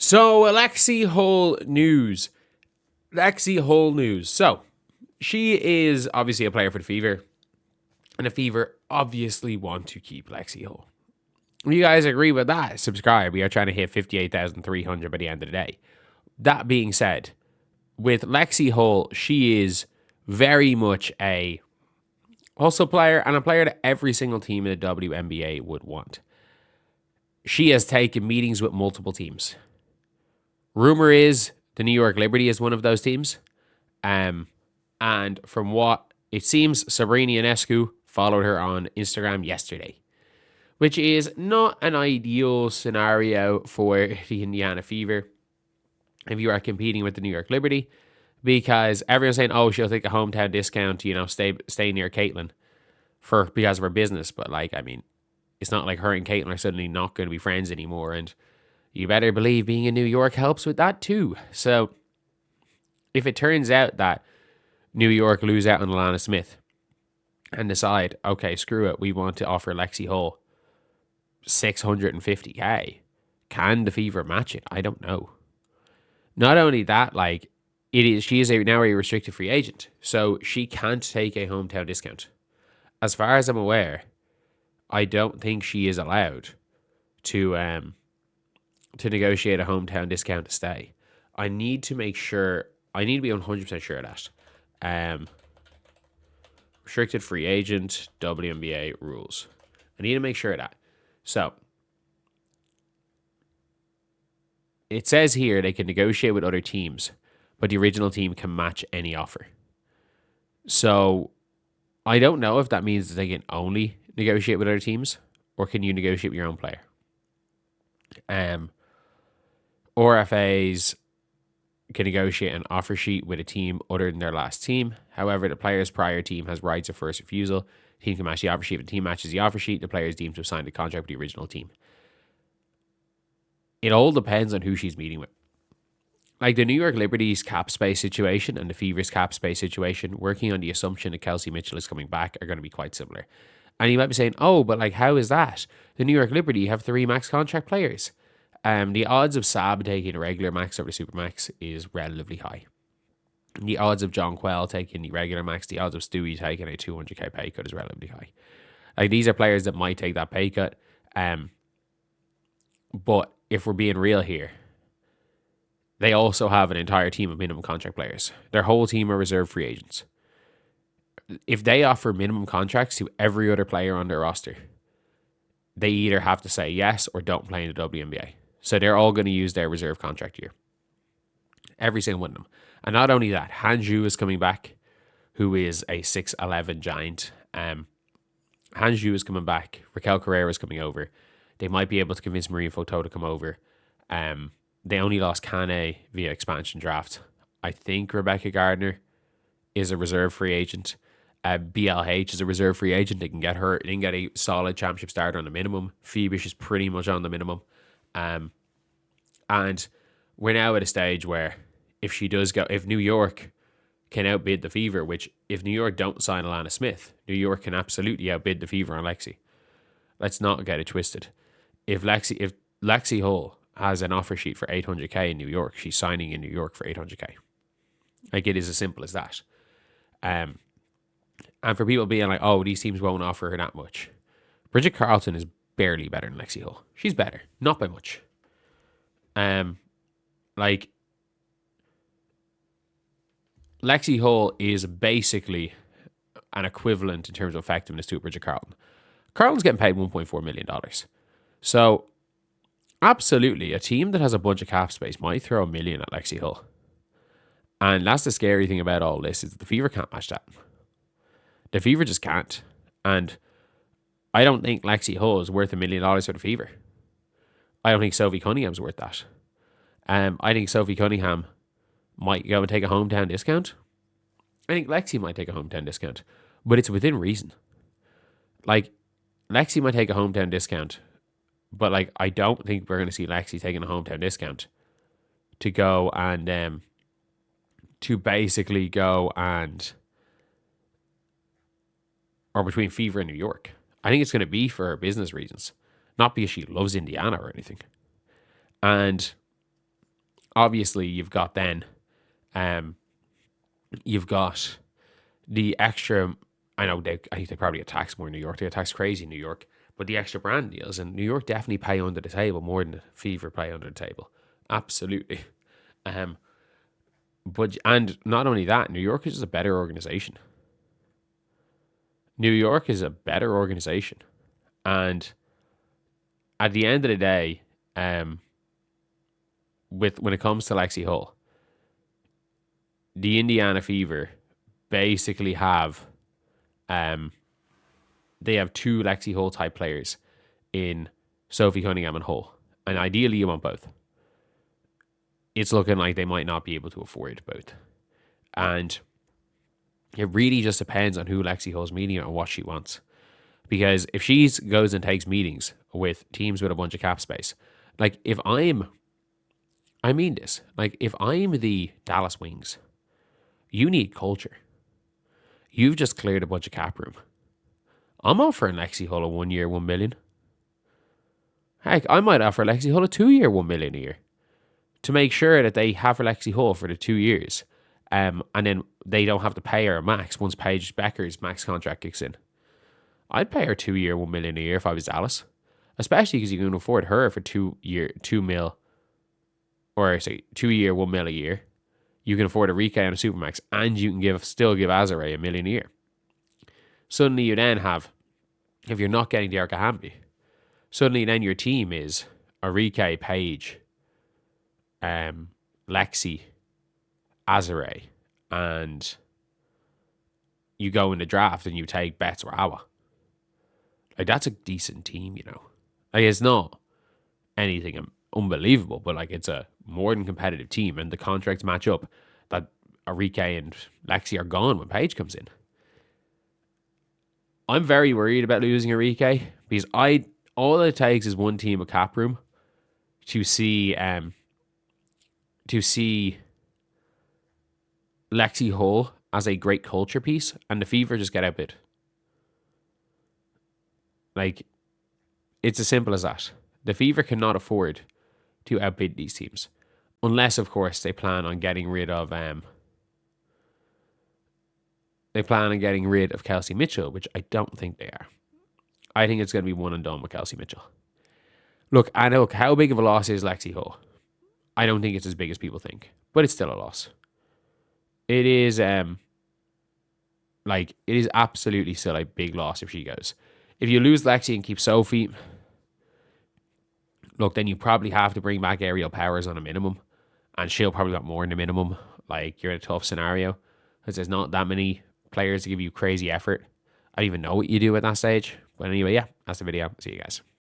So, Lexi Hull news. Lexi Hull news. So, she is obviously a player for the Fever. And the Fever obviously want to keep Lexi Hull. If you guys agree with that, subscribe. We are trying to hit 58,300 by the end of the day. That being said, with Lexi Hull, she is very much a hustle player and a player that every single team in the WNBA would want. She has taken meetings with multiple teams. Rumor is the New York Liberty is one of those teams. And from what it seems, Sabrina Ionescu followed her on Instagram yesterday, which is not an ideal scenario for the Indiana Fever if you are competing with the New York Liberty, because everyone's saying, oh, she'll take a hometown discount, stay near Caitlin because of her business. But it's not like her and Caitlin are suddenly not going to be friends anymore. And you better believe being in New York helps with that too. So if it turns out that New York lose out on Alana Smith and decide, okay, screw it, we want to offer Lexi Hull $650K, can the Fever match it? I don't know. Not only that, she is now a restricted free agent, so she can't take a hometown discount. As far as I'm aware, I don't think she is allowed to negotiate a hometown discount to stay. I need to be 100% sure of that. Restricted free agent, WNBA rules. I need to make sure of that. So, it says here they can negotiate with other teams, but the original team can match any offer. So, I don't know if that means that they can only negotiate with other teams, or can you negotiate with your own player? RFAs can negotiate an offer sheet with a team other than their last team. However, the player's prior team has rights of first refusal. The team can match the offer sheet. If the team matches the offer sheet, the player is deemed to have signed a contract with the original team. It all depends on who she's meeting with. Like the New York Liberty's cap space situation and the Fever's cap space situation, working on the assumption that Kelsey Mitchell is coming back, are going to be quite similar. And you might be saying, oh, but how is that? The New York Liberty have 3 max contract players. The odds of Sab taking a regular max over the Supermax is relatively high. The odds of John Quell taking the regular max, the odds of Stewie taking a 200K pay cut is relatively high. These are players that might take that pay cut. But if we're being real here, they also have an entire team of minimum contract players. Their whole team are reserve free agents. If they offer minimum contracts to every other player on their roster, they either have to say yes or don't play in the WNBA. So they're all going to use their reserve contract year. Every single one of them. And not only that, Hanju is coming back, who is a 6'11 giant. Hanju is coming back. Raquel Carrera is coming over. They might be able to convince Marie Photo to come over. They only lost Kane via expansion draft. I think Rebecca Gardner is a reserve free agent. BLH is a reserve free agent. They can get her. They can get a solid championship starter on the minimum. Phoebish is pretty much on the minimum. And we're now at a stage where if New York can outbid the Fever, which if New York don't sign Alana Smith, New York can absolutely outbid the Fever on Lexi. Let's not get it twisted. If Lexi Hull has an offer sheet for $800K in New York, she's signing in New York for $800K. It is as simple as that. And for people being like, oh, these teams won't offer her that much. Bridget Carlton is barely better than Lexi Hull. She's better, not by much. Lexi Hull is basically an equivalent in terms of effectiveness to Bridget Carlton. Carlton's getting paid $1.4 million. So, absolutely, a team that has a bunch of cap space might throw $1 million at Lexi Hull. And that's the scary thing about all this, is that the Fever can't match that. The Fever just can't. And I don't think Lexi Hull is worth $1 million for the Fever. I don't think Sophie Cunningham's worth that. I think Sophie Cunningham might go and take a hometown discount. I think Lexi might take a hometown discount. But it's within reason. Lexi might take a hometown discount. But I don't think we're going to see Lexi taking a hometown discount to go and to basically go and, or between Fever and New York. I think it's going to be for business reasons, not because she loves Indiana or anything. And obviously you've got then, you've got the extra. I know I think they probably get taxed more in New York. They get taxed crazy in New York, but the extra brand deals in New York definitely pay under the table more than the Fever pay under the table. Absolutely. But and not only that, New York is just a better organization. New York is a better organization, and at the end of the day, with when it comes to Lexi Hull, the Indiana Fever basically have, they have two Lexi Hull type players in Sophie Cunningham and Hull, and ideally you want both. It's looking like they might not be able to afford both, and it really just depends on who Lexi Hull's meeting and what she wants. Because if she goes and takes meetings with teams with a bunch of cap space, like I mean this, like if I'm the Dallas Wings, you need culture. You've just cleared a bunch of cap room. I'm offering Lexi Hull a 1 year, 1 million. Heck, I might offer Lexi Hull a 2 year, 1 million a year to make sure that they have Lexi Hull for the 2 years. And then they don't have to pay her a max once Paige Bueckers' max contract kicks in. I'd pay her 2 year, 1 million a year if I was Dallas, especially because you can afford her for 2 year, 2 mil, or say 2 year, 1 mil a year. You can afford a Rike and a Supermax, and you can still give Azare a million a year. Suddenly you then have, if you're not getting Derek Hamby, suddenly then your team is Rike, Paige, Lexi, Azare, and you go in the draft and you take Betts or Awa. Like, that's a decent team, you know. Like, it's not anything unbelievable, but like it's a more than competitive team, and the contracts match up that Rike and Lexi are gone when Paige comes in. I'm very worried about losing Rike because all it takes is one team of cap room to see Lexi Hull as a great culture piece, and the Fever just get outbid. Like, it's as simple as that. The Fever cannot afford to outbid these teams, unless, of course, they plan on getting rid of Kelsey Mitchell, which I don't think they are. I think it's going to be one and done with Kelsey Mitchell. Look, how big of a loss is Lexi Hull? I don't think it's as big as people think, but it's still a loss. It is it is absolutely still a big loss if she goes. If you lose Lexi and keep Sophie, look, then you probably have to bring back Aerial Powers on a minimum, and she'll probably got more than a minimum. Like, you're in a tough scenario because there's not that many players to give you crazy effort. I don't even know what you do at that stage. But anyway, yeah, that's the video. See you guys.